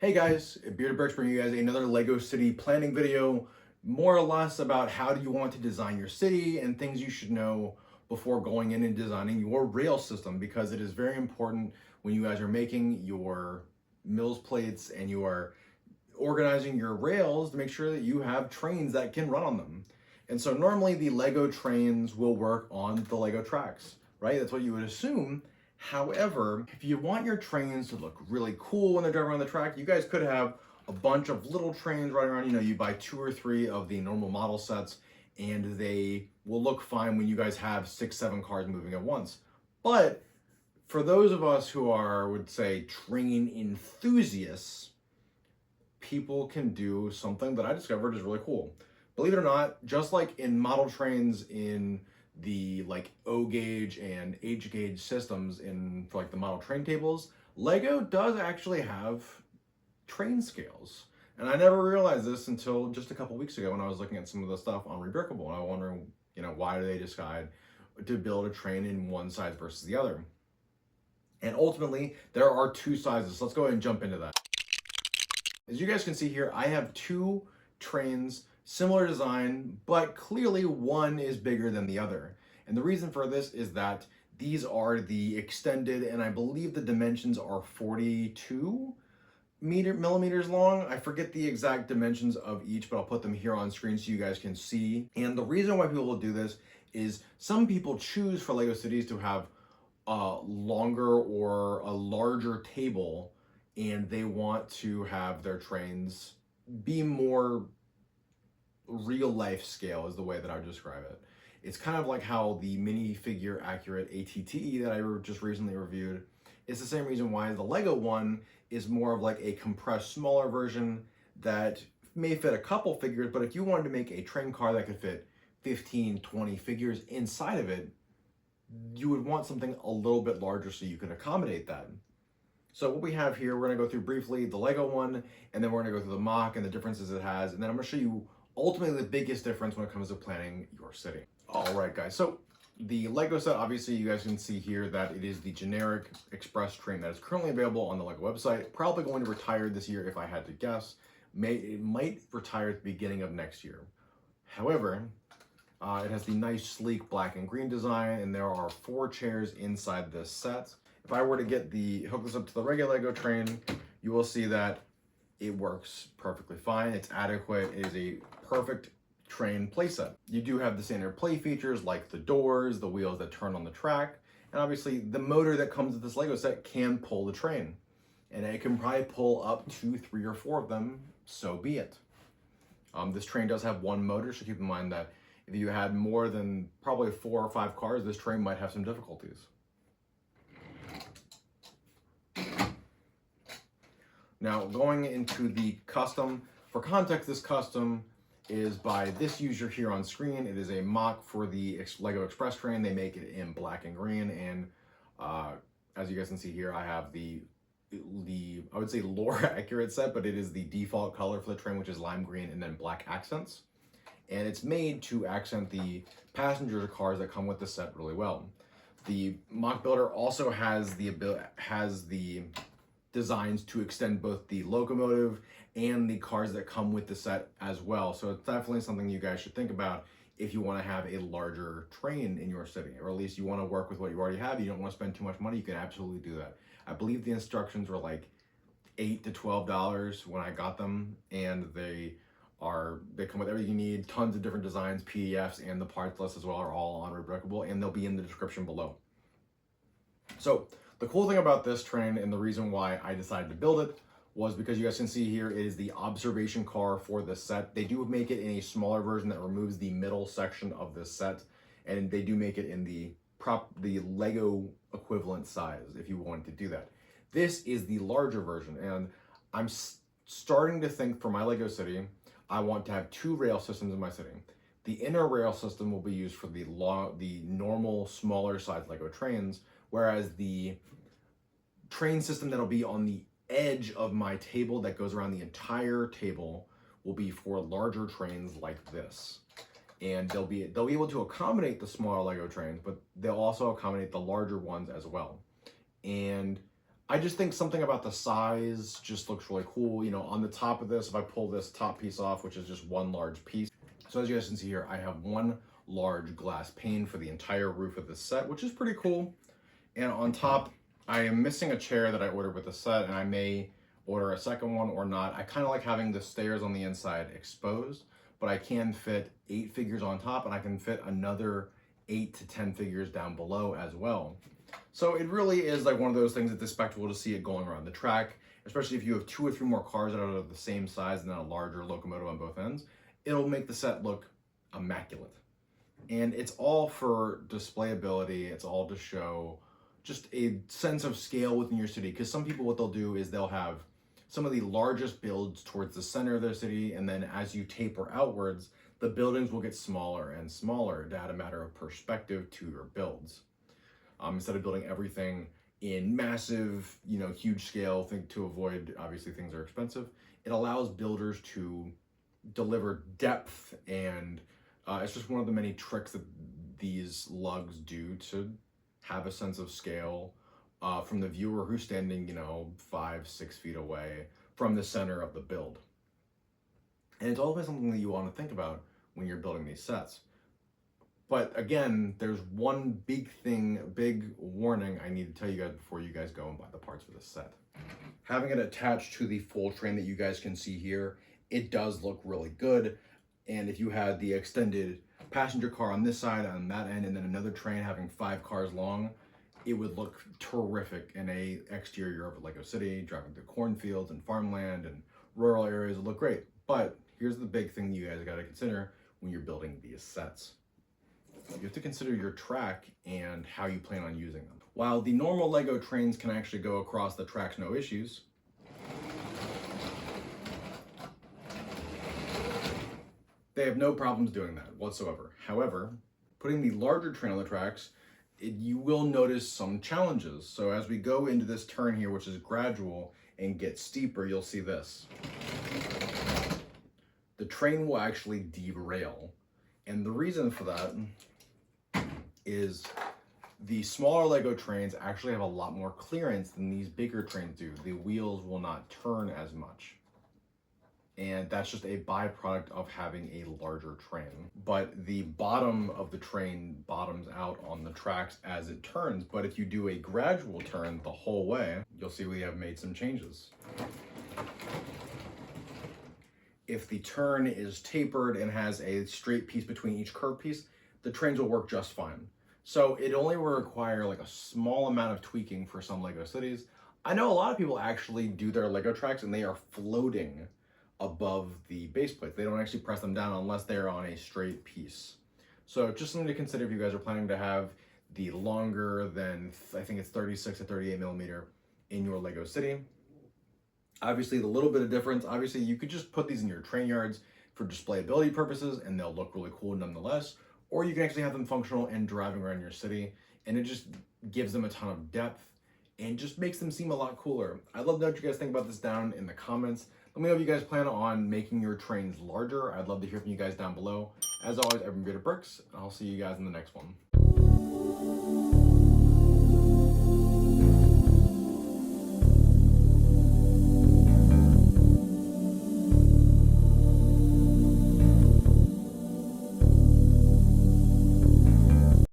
Hey guys, Bearded Bricks bringing you guys another Lego City planning video, more or less about how do you want to design your city and things you should know before going in and designing your rail system, because it is very important when you guys are making your mills plates and you are organizing your rails to make sure that you have trains that can run on them. And so normally the Lego trains will work on the Lego tracks, right? That's what you would assume. However, if you want your trains to look really cool when they're driving around the track, you guys could have a bunch of little trains running around. You buy 2 or 3 of the normal model sets and they will look fine when you guys have 6, 7 cars moving at once. But for those of us who are, would say, train enthusiasts, people can do something that I discovered is really cool. Believe it or not, just like in model trains in the like O gauge and H gauge systems in for like the model train tables, Lego does actually have train scales. And I never realized this until just a couple weeks ago when I was looking at some of the stuff on Rebrickable, and I was wondering, why do they decide to build a train in one size versus the other? And ultimately, there are 2 sizes. So let's go ahead and jump into that. As you guys can see here, I have 2 trains, similar design, but clearly one is bigger than the other. And the reason for this is that these are the extended, and I believe the dimensions are 42 millimeters long. I forget the exact dimensions of each, but I'll put them here on screen so you guys can see. And the reason why people will do this is some people choose for Lego Cities to have a longer or a larger table, and they want to have their trains be more real life scale is the way that I would describe it. It's kind of like how the minifigure accurate ATTE that I just recently reviewed. It's the same reason why the Lego one is more of like a compressed, smaller version that may fit a couple figures, but if you wanted to make a train car that could fit 15, 20 figures inside of it, you would want something a little bit larger so you can accommodate that. So what we have here, we're gonna go through briefly the Lego one, and then we're gonna go through the MOC and the differences it has, and then I'm gonna show you ultimately the biggest difference when it comes to planning your city. All right, guys, so the Lego set, obviously you guys can see here that it is the generic express train that is currently available on the Lego website. Probably going to retire this year if I had to guess. It might retire at the beginning of next year. However, it has the nice sleek black and green design, and there are 4 chairs inside this set. If I were to hook this up to the regular Lego train, you will see that it works perfectly fine. It's adequate. It is a perfect train playset. You do have the standard play features like the doors, the wheels that turn on the track, and obviously the motor that comes with this Lego set can pull the train. And it can probably pull up to 3 or 4 of them, so be it. This train does have 1 motor, so keep in mind that if you had more than probably 4 or 5 cars, this train might have some difficulties. Now, going into the custom, for context, this custom is by this user here on screen. It is a MOC for the Lego Express train. They make it in black and green, and as you guys can see here, I have the I would say lore accurate set, but it is the default color for the train, which is lime green and then black accents. And it's made to accent the passenger cars that come with the set really well. The MOC builder also has the designs to extend both the locomotive and the cars that come with the set as well. So it's definitely something you guys should think about if you want to have a larger train in your city, or at least you want to work with what you already have. You don't want to spend too much money. You can absolutely do that. I believe the instructions were like $8 to $12 when I got them, and they come with everything you need, tons of different designs, PDFs, and the parts list as well are all on Rebrickable, and they'll be in the description below. So the cool thing about this train, and the reason why I decided to build it, was because you guys can see here, it is the observation car for this set. They do make it in a smaller version that removes the middle section of this set, and they do make it in the Lego equivalent size if you wanted to do that. This is the larger version, and I'm starting to think for my Lego city, I want to have 2 rail systems in my city. The inner rail system will be used for the normal, smaller size Lego trains, whereas the train system that'll be on the edge of my table that goes around the entire table will be for larger trains like this. And they'll be able to accommodate the smaller Lego trains, but they'll also accommodate the larger ones as well. And I just think something about the size just looks really cool. You know, on the top of this, if I pull this top piece off, which is just one large piece. So as you guys can see here, I have one large glass pane for the entire roof of this set, which is pretty cool. And on top, I am missing a chair that I ordered with the set, and I may order a second one or not. I kind of like having the stairs on the inside exposed, but I can fit 8 figures on top, and I can fit another 8 to 10 figures down below as well. So it really is like one of those things that's a spectacle to see it going around the track, especially if you have 2 or 3 more cars that are of the same size and then a larger locomotive on both ends. It'll make the set look immaculate. And it's all for displayability. It's all to show just a sense of scale within your city. Because some people, what they'll do is they'll have some of the largest builds towards the center of their city, and then as you taper outwards, the buildings will get smaller and smaller to add a matter of perspective to your builds. Instead of building everything in massive, you know, huge scale, to avoid, obviously things are expensive, it allows builders to deliver depth, and it's just one of the many tricks that these lugs do to have a sense of scale from the viewer who's standing, you know, 5-6 feet away from the center of the build. And it's always something that you want to think about when you're building these sets. But again, there's one big warning I need to tell you guys before you guys go and buy the parts for this set. Having it attached to the full train that you guys can see here, it does look really good. And if you had the extended passenger car on this side, on that end, and then another train having 5 cars long, it would look terrific in a exterior of a Lego City, driving through cornfields and farmland and rural areas. It would look great. But here's the big thing you guys got to consider when you're building these sets. You have to consider your track and how you plan on using them. While the normal Lego trains can actually go across the tracks no issues, they have no problems doing that whatsoever. However, putting the larger train on the tracks, you will notice some challenges. So as we go into this turn here, which is gradual and gets steeper, you'll see this. The train will actually derail. And the reason for that is the smaller Lego trains actually have a lot more clearance than these bigger trains do. The wheels will not turn as much. And that's just a byproduct of having a larger train. But the bottom of the train bottoms out on the tracks as it turns. But if you do a gradual turn the whole way, you'll see we have made some changes. If the turn is tapered and has a straight piece between each curved piece, the trains will work just fine. So it only will require like a small amount of tweaking for some Lego cities. I know a lot of people actually do their Lego tracks and they are floating above the base plates. They don't actually press them down unless they're on a straight piece. So just something to consider if you guys are planning to have the longer than, I think it's 36 to 38 millimeter in your Lego city. Obviously, the little bit of difference, obviously you could just put these in your train yards for displayability purposes and they'll look really cool nonetheless. Or you can actually have them functional and driving around your city, and it just gives them a ton of depth and just makes them seem a lot cooler. I'd love to know what you guys think about this down in the comments. Let me know if you guys plan on making your trains larger. I'd love to hear from you guys down below. As always, I've been Greater Bricks, and I'll see you guys in the next one.